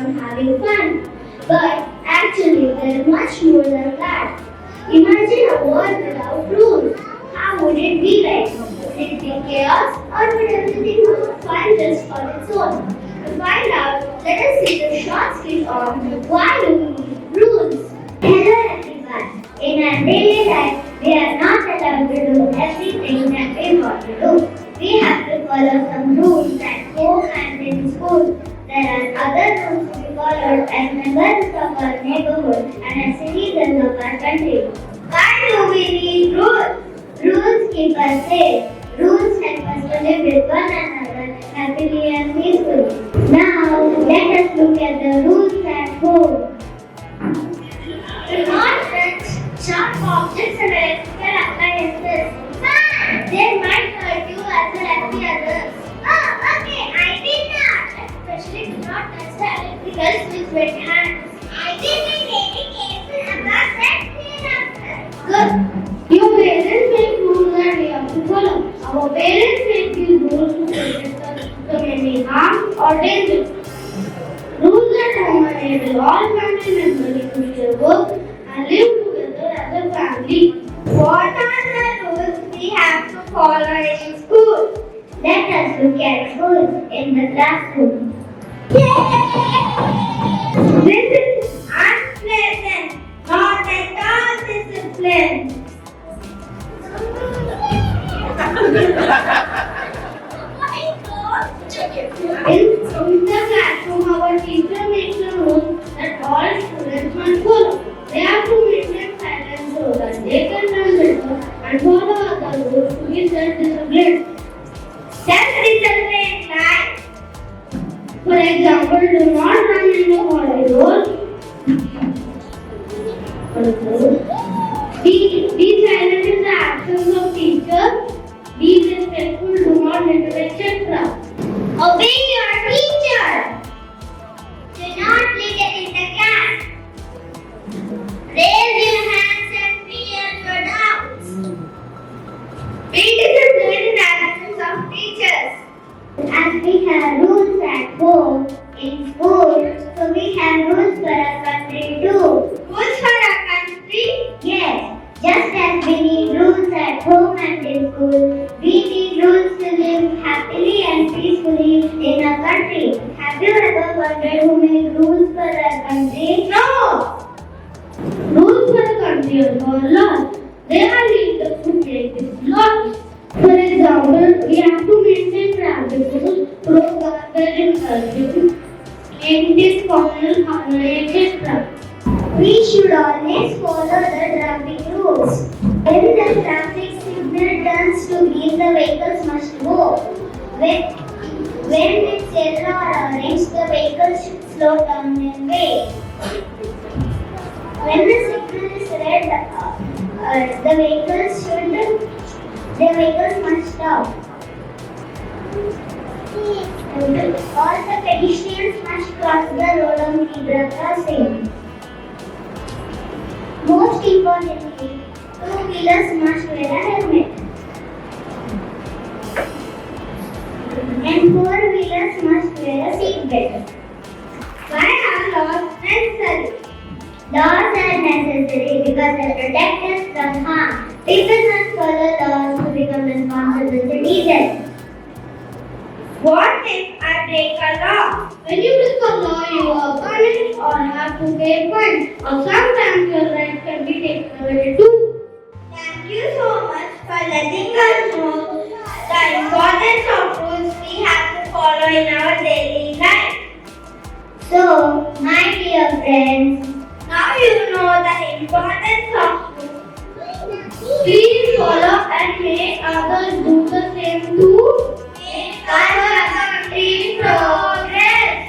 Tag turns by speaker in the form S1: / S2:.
S1: on having fun. But actually, there's much more than that. Imagine a world without rules. How would it be like? Would it be chaos or would everything go fine just on its own? To find out, let us see the short skit on why do we need rules. Hello everyone. In our daily life, we are not allowed to do everything that we want to do. We have to follow some rules at home and in school. There are other rules to be followed as members of our neighborhood and as citizens of our country. Why do we need rules? Rules keep us safe. Rules help us to live with one another happily and peacefully. Now, let us look at the rules at home. Do not touch sharp objects and electrical appliances. They might hurt you as well as the others. Oh, okay, I did not. Especially do not touch the electricals with wet hands. I did my daily cable about that clean. Good. Your parents make rules and we have to follow. Our parents make these rules to protect us from any harm or danger. Rules at home enable all family members to share work and live together as a family. What are the rules we have to follow in school? Let us look at rules in the classroom. This is unpleasant, not at all disciplined. In the classroom, our teacher makes a rule that all students must follow. They have to maintain silence so that they can learn better and follow other rules to be self-disciplined. Self-disciplined like, for example, do not run in the corridor. Be silent in the absence of teacher. Be respectful, do not litter, etc. Obey your teacher. Do not litter in the class. Raise your hands and clear your doubts. Be disciplined in the absence of teachers. As we have rules at home, in school, so we have rules for our country too. Rules for our country? Yes. Just as we need rules at home and in school, we need rules to live happily and peacefully in our country. Have you ever wondered who made rules for our country? No! Rules for the country are not laws. They are leaders who make these laws. For example, we have to maintain traffic rules, throw garbage in dustbin, maintain communal harmony, etc. We should always follow the traffic rules. When the traffic signal turns to green, the vehicles must go. When it's yellow or orange, the vehicles should slow down and wait. When the signal is red, the vehicles must stop. All the pedestrians must cross the road on zebra crossing. Most importantly, two-wheelers must wear a helmet. And four-wheelers must wear a seat belt. Why are laws necessary? Laws are necessary because they protect us from harm. People must follow laws to become responsible citizens. What if I break a law? When you break a law, you are punished or have to pay fines, or sometimes your rights can be taken away too. Thank you so much for letting us know the importance of rules we have to follow in our daily life. So, my dear friends, now you know the importance of rules. Please follow and make others do the same too. Make our country progress.